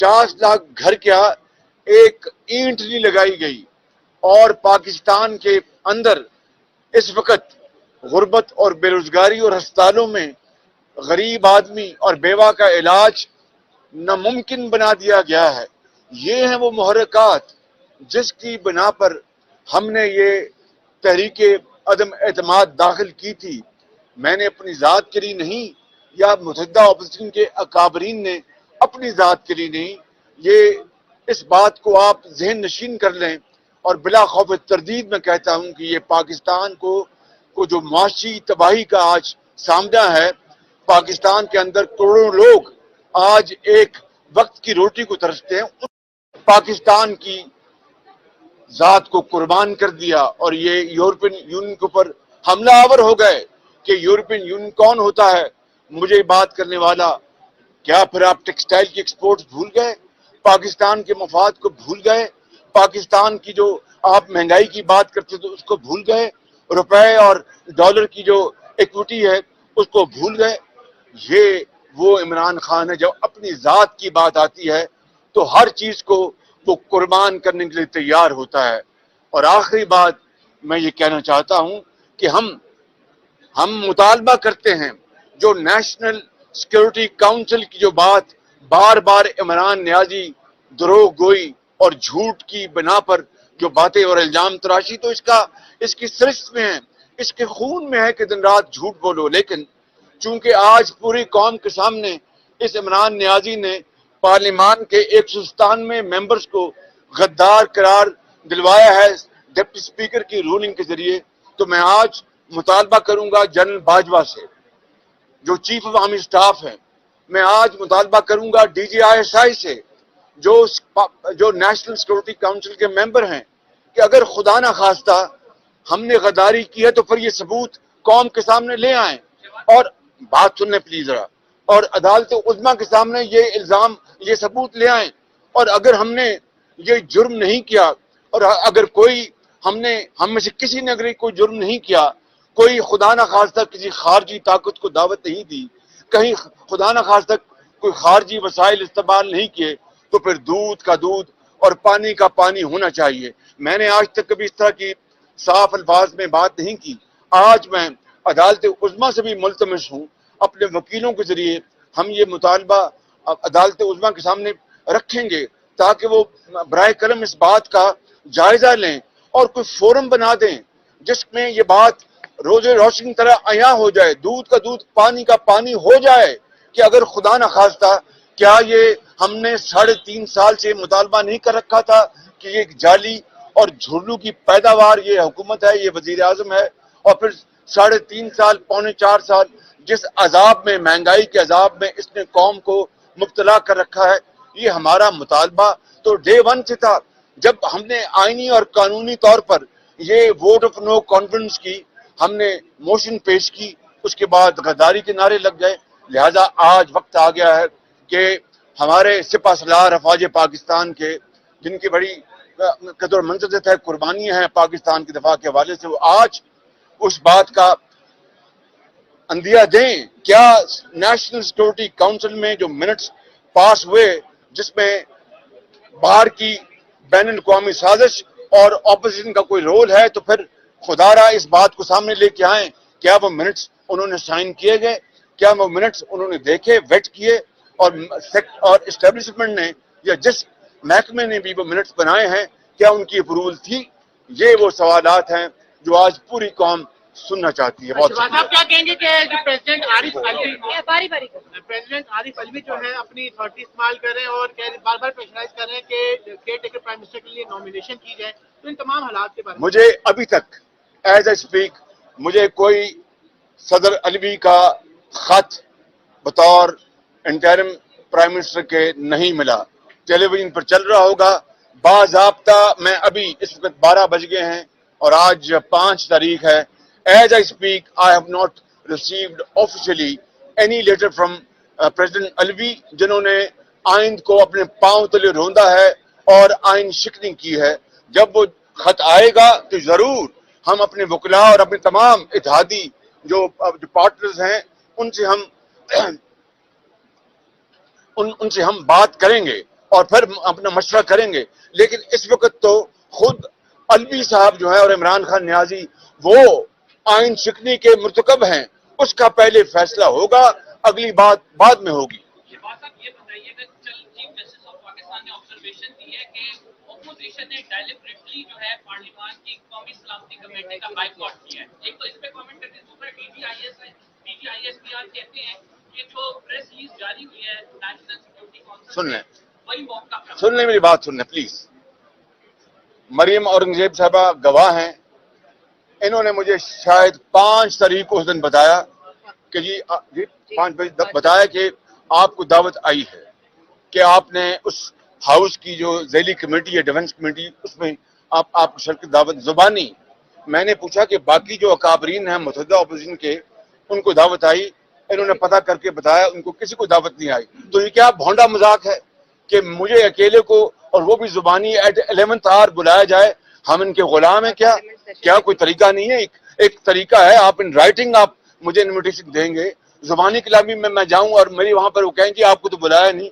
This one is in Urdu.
50 لاکھ گھر کیا ایک اینٹ نہیں لگائی گئی، اور پاکستان کے اندر اس وقت غربت اور بے روزگاری اور ہسپتالوں میں غریب آدمی اور بیوہ کا علاج ناممکن بنا دیا گیا ہے۔ یہ ہیں وہ محرکات جس کی بنا پر ہم نے یہ تحریک عدم اعتماد داخل کی تھی۔ میں نے اپنی ذات کے لیے نہیں، یا متحدہ اپوزیشن کے اکابرین نے اپنی ذات کے لیے نہیں، یہ اس بات کو آپ ذہن نشین کر لیں، اور بلا خوف تردید میں کہتا ہوں کہ یہ پاکستان کو جو معاشی تباہی کا آج سامنا ہے، پاکستان کے اندر کروڑوں لوگ آج ایک وقت کی روٹی کو ترستے ہیں، پاکستان کی ذات کو قربان کر دیا، اور یہ یورپین یونین کے اوپر حملہ آور ہو گئے کہ یورپین یونین کون ہوتا ہے مجھے بات کرنے والا؟ کیا پھر آپ ٹیکسٹائل کی ایکسپورٹس بھول گئے؟ پاکستان کے مفاد کو بھول گئے؟ پاکستان کی جو آپ مہنگائی کی بات کرتے تو اس کو بھول گئے؟ روپے اور ڈالر کی جو ایکوٹی ہے اس کو بھول گئے؟ یہ وہ عمران خان ہے جب اپنی ذات کی بات آتی ہے تو ہر چیز کو وہ قربان کرنے کے لیے تیار ہوتا ہے۔ اور آخری بات میں یہ کہنا چاہتا ہوں کہ ہم مطالبہ کرتے ہیں جو نیشنل سیکورٹی کونسل کی جو بات بار بار عمران نیازی دروغ گوئی اور جھوٹ کی بنا پر جو باتیں اور الزام تراشی، تو اس کی سرشت میں ہے، اس کے خون میں ہے کہ دن رات جھوٹ بولو۔ لیکن چونکہ آج پوری قوم کے سامنے اس عمران نیازی نے پارلیمان کے 197 ممبرز کو غدار قرار دلوایا ہے ڈپٹی اسپیکر کی رولنگ کے ذریعے، تو میں آج مطالبہ کروں گا جنرل باجوہ سے جو چیف آف آرمی سٹاف ہے، میں آج مطالبہ کروں گا ڈی جی ISI سے جو نیشنل سیکورٹی کونسل کے ممبر ہیں، کہ اگر خدا نہ خواستہ ہم نے غداری کی ہے تو پھر یہ ثبوت قوم کے سامنے لے آئیں، اور بات سن لیں پلیز ذرا، اور عدالت عظمیٰ کے سامنے یہ الزام یہ ثبوت لے آئیں۔ اور اگر ہم نے یہ جرم نہیں کیا، اور اگر ہم میں سے کسی نے اگر کوئی جرم نہیں کیا، کوئی خدا نہ خواستہ کسی خارجی طاقت کو دعوت نہیں دی، کہیں خدا نہ خواستہ کوئی خارجی وسائل استعمال نہیں کیے، تو پھر دودھ کا دودھ اور پانی کا پانی ہونا چاہیے۔ میں نے آج تک کبھی اس طرح کی صاف الفاظ میں بات نہیں کی۔ آج میں عدالت عظمیٰ سے بھی ملتمس ہوں، اپنے وکیلوں کے ذریعے ہم یہ مطالبہ عدالت عظمیٰ کے سامنے رکھیں گے تاکہ وہ براہ کرم اس بات کا جائزہ لیں اور کوئی فورم بنا دیں جس میں یہ بات روز روشن طرح عیاں ہو جائے، دودھ کا دودھ پانی کا پانی ہو جائے، کہ اگر خدا نہ خواستہ کیا یہ ہم نے 3.5 سال سے مطالبہ نہیں کر رکھا تھا کہ یہ جعلی اور جھرلو کی پیداوار یہ حکومت ہے، یہ وزیر اعظم ہے، اور پھر 3.5 سال 3.25 سال جس عذاب میں، مہنگائی کے عذاب میں اس نے قوم کو مبتلا کر رکھا ہے۔ یہ ہمارا مطالبہ تو ڈے 1 سے تھا، جب ہم نے آئینی اور قانونی طور پر یہ ووٹ آف نو کانفیڈنس کی، ہم نے موشن پیش کی، اس کے بعد غداری کے نعرے لگ گئے۔ لہذا آج وقت آ گیا ہے کہ ہمارے سپہ سالار افواج پاکستان کے، جن کی بڑی قدر و منزلت ہے، قربانیاں ہیں پاکستان کے دفاع کے حوالے سے، وہ آج اس بات کا اندیہ دیں۔ کیا نیشنل سیکورٹی کونسل میں جو منٹس پاس ہوئے جس میں باہر کی بین الاقوامی سازش اور اپوزیشن کا کوئی رول ہے، تو پھر خدا را اس بات کو سامنے لے کے آئیں، کیا وہ منٹس انہوں نے سائن کیے گئے؟ کیا وہ منٹس انہوں نے دیکھے، ویٹ کیے، اور اسٹیبلشمنٹ نے یا جس محکمے نے بھی وہ منٹس بنائے ہیں کیا ان کی اپروول تھی؟ یہ وہ سوالات ہیں جو آج پوری قوم سننا چاہتی ہے۔ بہت شہباز صاحب کیا کہیں گے کہ جو پریزیڈنٹ عارف الوی جو ہے اپنی اتھارٹی استعمال کر رہے ہیں اور بار بار پریشرائز کر رہے ہیں کہ کیئر ٹیکر پرائم منسٹر کے لیے نامینیشن کی جائے، تو ان تمام حالات کے بارے میں مجھے ابھی تک ایز اے اسپیک مجھے کوئی صدر الوی کا خط بطور انٹرم پرائم منسٹر کے نہیں ملا۔ ٹیلی ویژن پر چل رہا ہوگا باضابطہ۔ میں ابھی اس وقت 12 بج گئے ہیں اور آج 5 تاریخ ہے۔ As I speak I have not received officially any letter from president Alvi, جنہوں نے آئین کو اپنے پاؤں تلے روندا ہے اور آئین شکنی کی ہے۔ جب وہ خط آئے گا تو ضرور ہم اپنے وکلاء اور اپنے تمام اتحادی جو پارٹنرز ہیں ان سے ہم بات کریں گے اور پھر اپنا مشورہ کریں گے. لیکن اس وقت تو خود الوی صاحب جو ہے اور عمران خان نیازی وہ آئین شکنی کے مرتکب ہیں. اس کا پہلے فیصلہ ہوگا, اگلی بات بعد میں ہوگی. یہ بتائیے کہ چیف جسٹس آف پاکستان نے آبزرویشن دی ہے کہ اپوزیشن نے ڈیلیبریٹلی جو ہے پارلیمان کی قومی سلامتی کمیٹی کا بائیکاٹ کیا ہے. ایک تو اس پہ کامنٹ کرتے ہیں, دوسرا D G I S P R کہتے ہیں کہ جو پریس ریلیز جاری ہوئی ہے نیشنل سیکورٹی کونسل سن لیں, وہی موقع سن لیں میری بات, سن لیں پلیز. مریم اورنگزیب صاحبہ گواہ ہیں. انہوں نے مجھے شاید 5 تاریخ کو اس دن بتایا کہ جی 5 بجے بتایا کہ آپ کو دعوت آئی ہے کہ آپ نے اس ہاؤس کی جو ذیلی کمیٹی ہے ڈیفنس کمیٹی, اس میں آپ کو شرکت دعوت زبانی. میں نے پوچھا کہ باقی جو اکابرین ہیں متحدہ اپوزیشن کے, ان کو دعوت آئی؟ انہوں نے پتہ کر کے بتایا ان کو کسی کو دعوت نہیں آئی. تو یہ کیا بھونڈا مذاق ہے کہ مجھے اکیلے کو, اور وہ بھی زبانی, ایٹ 11th آور بلایا جائے؟ ہم ان کے غلام ہیں کیا؟ کیا کوئی طریقہ نہیں ہے؟ ایک طریقہ ہے, آپ ان رائٹنگ آپ مجھے انویٹیشن دیں گے, زبانی کلامی میں جاؤں اور میری وہاں پر وہ کہیں گے آپ کو تو بلایا نہیں.